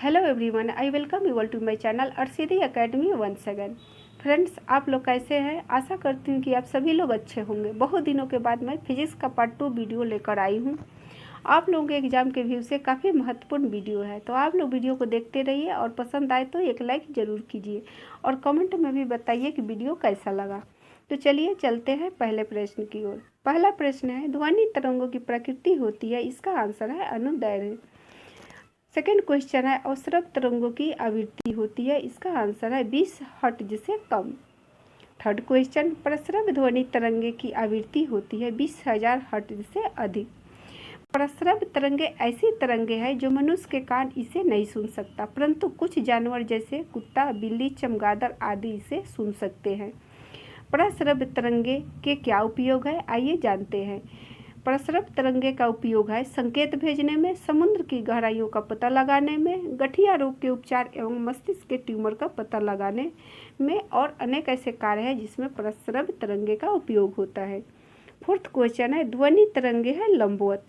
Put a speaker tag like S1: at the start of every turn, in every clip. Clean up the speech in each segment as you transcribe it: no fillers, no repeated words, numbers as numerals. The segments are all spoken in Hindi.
S1: Hello everyone, I welcome you all to my channel Arshidi academy once again. Friends, आप लोग कैसे हैं? आशा करती हूँ कि आप सभी लोग अच्छे होंगे। बहुत दिनों के बाद मैं फिजिक्स का पार्ट 2 वीडियो लेकर आई हूँ। आप लोगों के एग्जाम के व्यू से काफ़ी महत्वपूर्ण वीडियो है, तो आप लोग वीडियो को देखते रहिए और पसंद आए तो एक लाइक ज़रूर कीजिए और कमेंट में भी बताइए कि वीडियो कैसा लगा। तो चलिए चलते हैं पहले प्रश्न की ओर। पहला प्रश्न है, ध्वनि तरंगों की प्रकृति होती है। इसका आंसर है अनुदैर्ध्य। सेकेंड क्वेश्चन है, अवसरभ तरंगों की आवृत्ति होती है। इसका आंसर है 20 हर्ट्ज से कम। थर्ड क्वेश्चन, प्रसरभ ध्वनि तरंगे की आवृत्ति होती है 20,000 हर्ट्ज से अधिक। प्रसरभ तरंगे ऐसी तरंगे हैं जो मनुष्य के कान इसे नहीं सुन सकता, परंतु कुछ जानवर जैसे कुत्ता, बिल्ली, चमगादड़ आदि इसे सुन सकते हैं। प्रसरभ तरंगे के क्या उपयोग है, आइए जानते हैं। प्रसरभ तरंगे का उपयोग है संकेत भेजने में, समुद्र की गहराइयों का पता लगाने में, गठिया रोग के उपचार एवं मस्तिष्क के ट्यूमर का पता लगाने में और अनेक ऐसे कार्य हैं जिसमें प्रसरभ तरंगे का उपयोग होता है। फोर्थ क्वेश्चन है, ध्वनि तरंगे है लंबवत।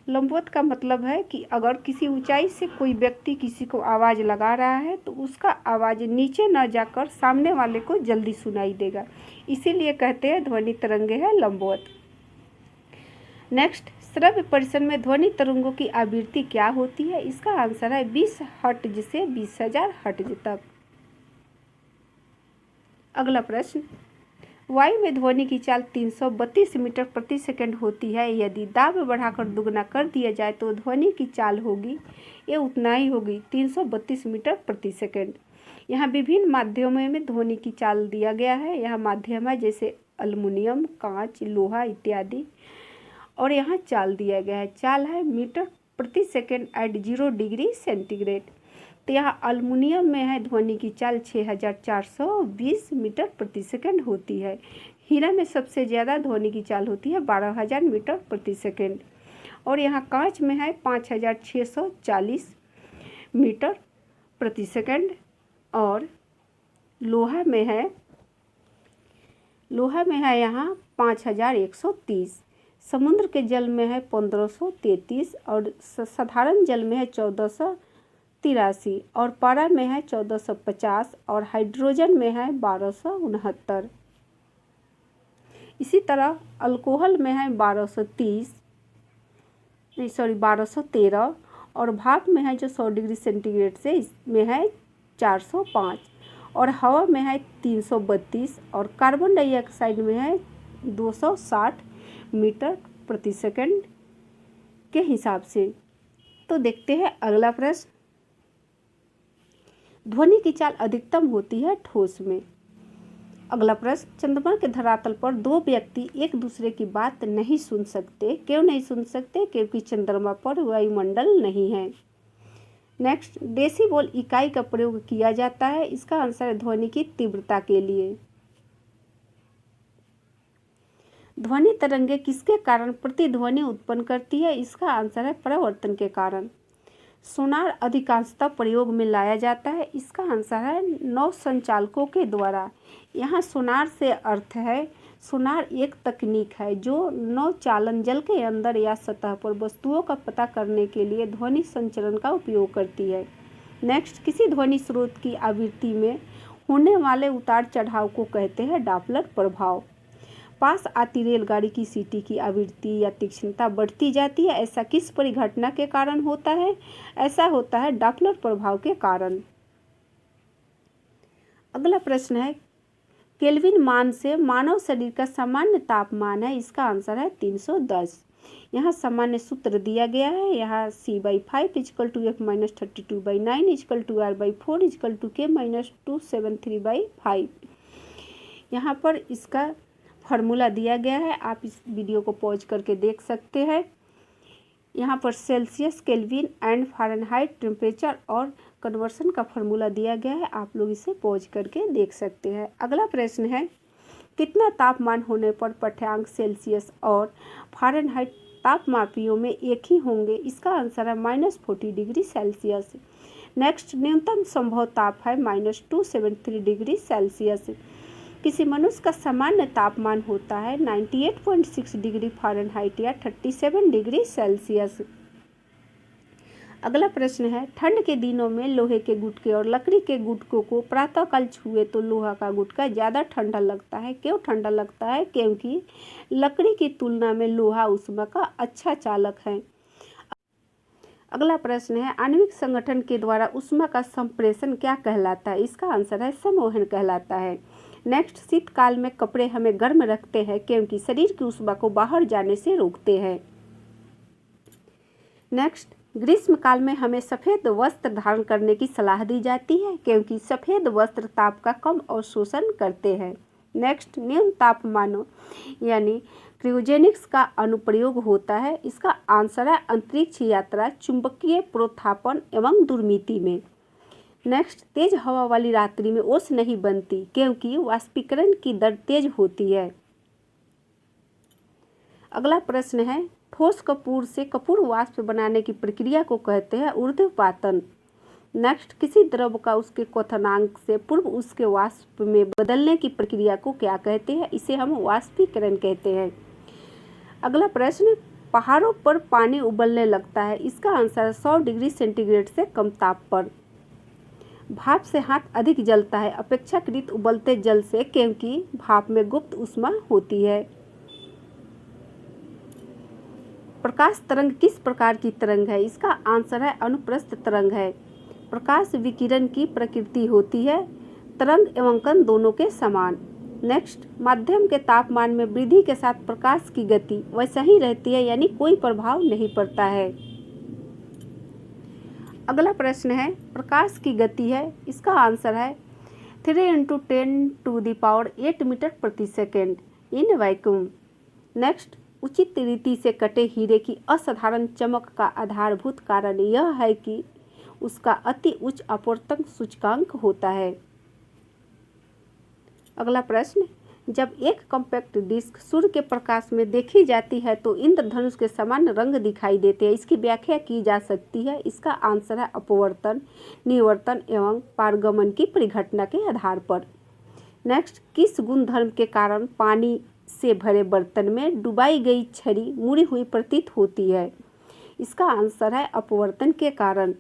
S1: लंबवत का मतलब है कि अगर किसी ऊंचाई से कोई व्यक्ति किसी को आवाज़ लगा रहा है तो उसका आवाज़ नीचे न जाकर सामने वाले को जल्दी सुनाई देगा, इसीलिए कहते हैं ध्वनि तरंगे है लंबवत। नेक्स्ट, श्रव्य परिसर में ध्वनि तरंगों की आवृत्ति क्या होती है? इसका आंसर है 20 हर्ट्ज से 20,000 हर्ट्ज तक। अगला प्रश्न, वायु में ध्वनि की चाल 332 मीटर प्रति सेकंड होती है। यदि दाब बढ़ाकर दुगना कर दिया जाए तो ध्वनि की चाल होगी, ये उतना ही होगी, 332 मीटर प्रति सेकंड। यहाँ विभिन्न माध्यमों में ध्वनि की चाल दिया गया है। यहाँ माध्यम है जैसे अल्युमिनियम, कांच, लोहा इत्यादि, और यहाँ चाल दिया गया है। चाल है मीटर प्रति सेकंड एट 0 डिग्री सेंटीग्रेड। तो यहाँ अल्युमिनियम में है ध्वनि की चाल 6,420 मीटर प्रति सेकंड होती है। हीरा में सबसे ज़्यादा ध्वनि की चाल होती है 12,000 मीटर प्रति सेकंड। और यहाँ कांच में है 5,640 मीटर प्रति सेकंड। और लोहा में है यहाँ 5,130। समुद्र के जल में है 1,533 और साधारण जल में है 1,483 और पारा में है 1,450 और हाइड्रोजन में है 1,269। इसी तरह अल्कोहल में है 1,213 और भाप में है जो 100 डिग्री सेंटीग्रेड से इसमें है 405 और हवा में है 332 और कार्बन डाइऑक्साइड में है 260 मीटर प्रति सेकंड के हिसाब से। तो देखते हैं अगला प्रश्न, ध्वनि की चाल अधिकतम होती है ठोस में। अगला प्रश्न, चंद्रमा के धरातल पर दो व्यक्ति एक दूसरे की बात नहीं सुन सकते। क्यों नहीं सुन सकते? क्योंकि चंद्रमा पर वायुमंडल नहीं है। नेक्स्ट, डेसिबल इकाई का प्रयोग किया जाता है। इसका आंसर है ध्वनि की तीव्रता के लिए। ध्वनि तरंगे किसके कारण प्रतिध्वनि उत्पन्न करती है? इसका आंसर है परावर्तन के कारण। सोनार अधिकांशतः प्रयोग में लाया जाता है। इसका आंसर है नौ संचालकों के द्वारा। यहाँ सोनार से अर्थ है, सोनार एक तकनीक है जो नौ चालन जल के अंदर या सतह पर वस्तुओं का पता करने के लिए ध्वनि संचरण का उपयोग करती है। नेक्स्ट, किसी ध्वनि स्रोत की आवृत्ति में होने वाले उतार चढ़ाव को कहते हैं डॉपलर प्रभाव। पास आती रेलगाड़ी की सीटी की आवृत्ति या तीक्ष्णता बढ़ती जाती है, ऐसा किस परिघटना के कारण होता है? ऐसा होता है डॉपलर प्रभाव के कारण। अगला प्रश्न है, केल्विन मान से मानव शरीर का सामान्य तापमान है। इसका आंसर है 310। यहाँ सामान्य सूत्र दिया गया है। यहाँ C/5 = F-32/9 = R/4 = K-273/5। यहाँ पर इसका फार्मूला दिया गया है, आप इस वीडियो को पॉज करके देख सकते हैं। यहाँ पर Celsius, kelvin and Fahrenheit temperature और कन्वर्सन का फार्मूला दिया गया है, आप लोग इसे पॉज करके देख सकते हैं। अगला प्रश्न है, कितना तापमान होने पर पाठ्यांक सेल्सियस और फ़ारेनहाइट तापमापियों में एक ही होंगे? इसका आंसर है -40 डिग्री सेल्सियस। नेक्स्ट, न्यूनतम संभव ताप है -273 डिग्री सेल्सियस। किसी मनुष्य का सामान्य तापमान होता है 98.6 डिग्री फ़ारेनहाइट या 37 डिग्री सेल्सियस। अगला प्रश्न है, ठंड के दिनों में लोहे के गुटके और लकड़ी के गुटकों को प्रातःकाल छुए तो लोहा का गुटका ज़्यादा ठंडा लगता है। क्यों ठंडा लगता है? क्योंकि लकड़ी की तुलना में लोहा ऊष्मा का अच्छा चालक है। अगला प्रश्न है, आणविक संगठन के द्वारा ऊष्मा का संप्रेषण क्या कहलाता है? इसका आंसर है संवहन कहलाता है। नेक्स्ट, शीतकाल में कपड़े हमें गर्म रखते हैं क्योंकि शरीर की ऊष्मा को बाहर जाने से रोकते हैं। नेक्स्ट, ग्रीष्म काल में हमें सफ़ेद वस्त्र धारण करने की सलाह दी जाती है क्योंकि सफ़ेद वस्त्र ताप का कम अवशोषण करते हैं। नेक्स्ट, न्यून तापमानों यानी क्रायोजेनिक्स का अनुप्रयोग होता है। इसका आंसर है अंतरिक्ष यात्रा, चुंबकीय प्रोत्थापन एवं दुर्मिति में। नेक्स्ट, तेज हवा वाली रात्रि में ओस नहीं बनती क्योंकि वाष्पीकरण की दर तेज होती है। अगला प्रश्न है, ठोस कपूर से कपूर वाष्प बनाने की प्रक्रिया को कहते हैं ऊर्ध्वपातन। नेक्स्ट, किसी द्रव का उसके क्वथनांक से पूर्व उसके वाष्प में बदलने की प्रक्रिया को क्या कहते हैं? इसे हम वाष्पीकरण कहते हैं। अगला प्रश्न, पहाड़ों पर पानी उबलने लगता है। इसका आंसर 100 डिग्री सेंटीग्रेड से कम ताप पर। भाप से हाथ अधिक जलता है अपेक्षाकृत उबलते जल से क्योंकि भाप में गुप्त ऊष्मा होती है। प्रकाश तरंग किस प्रकार की तरंग है? इसका आंसर है अनुप्रस्थ तरंग है। प्रकाश विकिरण की प्रकृति होती है तरंग एवं कण दोनों के समान। नेक्स्ट, माध्यम के तापमान में वृद्धि के साथ प्रकाश की गति वैसा ही रहती है यानी कोई प्रभाव नहीं पड़ता है। अगला प्रश्न है, प्रकाश की गति है। इसका आंसर है 3 × 10⁸ मीटर प्रति सेकेंड इन वैक्यूम। नेक्स्ट, उचित रीति से कटे हीरे की असाधारण चमक का आधारभूत कारण यह है कि उसका अति उच्च अपवर्तन सूचकांक होता है। अगला प्रश्न, जब एक कॉम्पैक्ट डिस्क सूर्य के प्रकाश में देखी जाती है तो इंद्रधनुष के समान रंग दिखाई देते हैं। इसकी व्याख्या की जा सकती है। इसका आंसर है अपवर्तन, निवर्तन एवं पारगमन की परिघटना के आधार पर। नेक्स्ट, किस गुणधर्म के कारण पानी से भरे बर्तन में डुबाई गई छड़ी मुड़ी हुई प्रतीत होती है? इसका आंसर है अपवर्तन के कारण।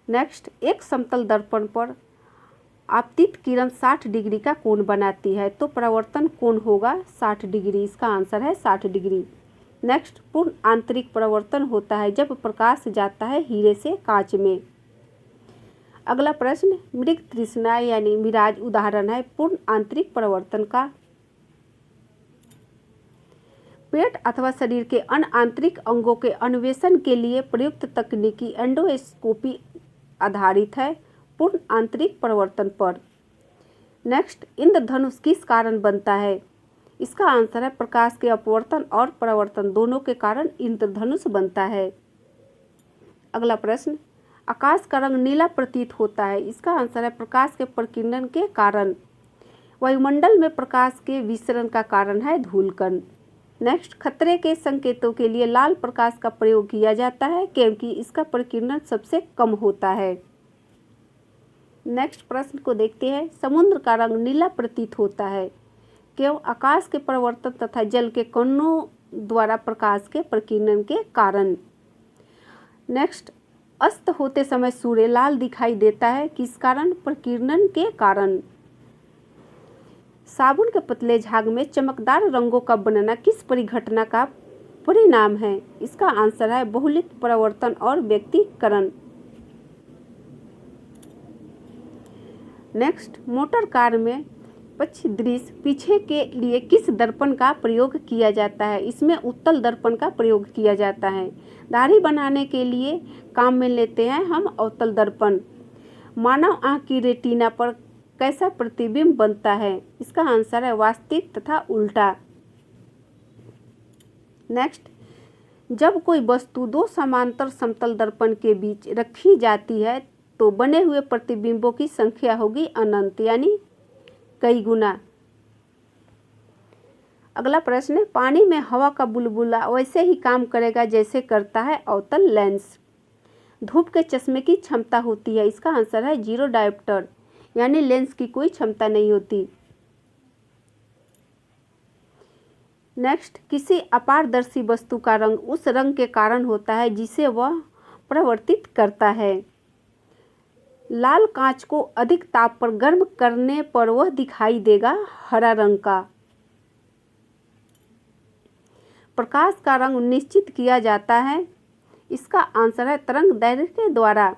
S1: नेक्स्ट, एक समतल दर्पण पर आपतित किरण 60 डिग्री का कोण बनाती है तो परावर्तन कोण होगा 60 डिग्री। इसका आंसर है 60 डिग्री। नेक्स्ट, पूर्ण आंतरिक परावर्तन होता है जब प्रकाश जाता है हीरे से कांच में। अगला प्रश्न, मृग तृष्णा यानी मिराज उदाहरण है पूर्ण आंतरिक परावर्तन का। पेट अथवा शरीर के अन्य आंतरिक अंगों के अन्वेषण के लिए प्रयुक्त तकनीकी एंडोस्कोपी आधारित है पूर्ण आंतरिक परावर्तन पर। नेक्स्ट, इंद्रधनुष किस कारण बनता है? इसका आंसर है प्रकाश के अपवर्तन और परावर्तन दोनों के कारण इंद्रधनुष बनता है। अगला प्रश्न, आकाश का रंग नीला प्रतीत होता है। इसका आंसर है प्रकाश के प्रकीर्णन के कारण। वायुमंडल में प्रकाश के विसरण का कारण है धूलकण। नेक्स्ट, खतरे के संकेतों के लिए लाल प्रकाश का प्रयोग किया जाता है क्योंकि इसका प्रकीर्णन सबसे कम होता है। नेक्स्ट प्रश्न को देखते हैं, समुद्र का रंग नीला प्रतीत होता है क्यों? आकाश के परिवर्तन तथा जल के कणों द्वारा प्रकाश के प्रकीर्णन के कारण। नेक्स्ट, अस्त होते समय सूर्य लाल दिखाई देता है किस कारण? प्रकीर्णन के कारण। साबुन के पतले झाग में चमकदार रंगों का बनना किस परिघटना का परिणाम है? इसका आंसर है बहुलित परावर्तन और व्यक्तीकरण। नेक्स्ट, मोटर कार में पश्च दृश्य पीछे के लिए किस दर्पण का प्रयोग किया जाता है? इसमें उत्तल दर्पण का प्रयोग किया जाता है। दाढ़ी बनाने के लिए काम में लेते हैं हम अवतल दर्पण। मानव आँख की रेटिना पर कैसा प्रतिबिंब बनता है? इसका आंसर है वास्तविक तथा उल्टा। नेक्स्ट, जब कोई वस्तु दो समांतर समतल दर्पण के बीच रखी जाती है तो बने हुए प्रतिबिंबों की संख्या होगी अनंत यानी कई गुना। अगला प्रश्न है, पानी में हवा का बुलबुला वैसे ही काम करेगा जैसे करता है अवतल लेंस। धूप के चश्मे की क्षमता होती है। इसका आंसर है 0 डायोप्टर यानी लेंस की कोई क्षमता नहीं होती। नेक्स्ट, किसी अपारदर्शी वस्तु का रंग उस रंग के कारण होता है जिसे वह प्रवर्तित करता है। लाल कांच को अधिक ताप पर गर्म करने पर वह दिखाई देगा हरा रंग का। प्रकाश का रंग निश्चित किया जाता है। इसका आंसर है तरंग दैर्घ्य के द्वारा।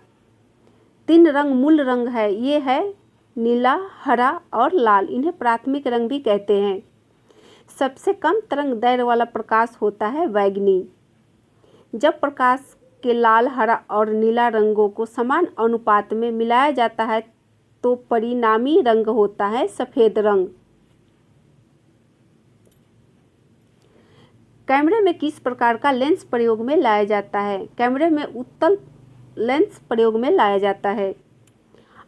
S1: 3 रंग मूल रंग है, ये है नीला, हरा और लाल। इन्हें प्राथमिक रंग भी कहते हैं। सबसे कम तरंग दैर्घ्य वाला प्रकाश होता है बैंगनी। जब प्रकाश के लाल, हरा और नीला रंगों को समान अनुपात में मिलाया जाता है तो परिणामी रंग होता है सफ़ेद रंग। कैमरे में किस प्रकार का लेंस प्रयोग में लाया जाता है? कैमरे में उत्तल लेंस प्रयोग में लाया जाता है।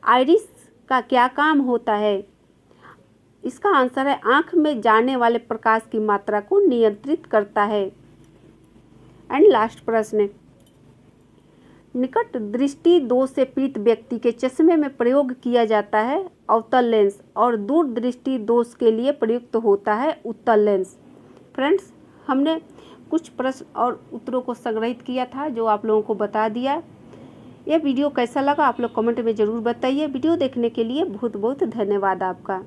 S1: आइरिस का क्या काम होता है? इसका आंसर है आँख में जाने वाले प्रकाश की मात्रा को नियंत्रित करता है। एंड लास्ट प्रश्न, निकट दृष्टि दोष से पीड़ित व्यक्ति के चश्मे में प्रयोग किया जाता है अवतल लेंस और दूर दृष्टि दोष के लिए प्रयुक्त होता है उत्तल लेंस। फ्रेंड्स, हमने कुछ प्रश्न और उत्तरों को संग्रहित किया था जो आप लोगों को बता दिया। यह वीडियो कैसा लगा आप लोग कमेंट में ज़रूर बताइए। वीडियो देखने के लिए बहुत बहुत धन्यवाद आपका।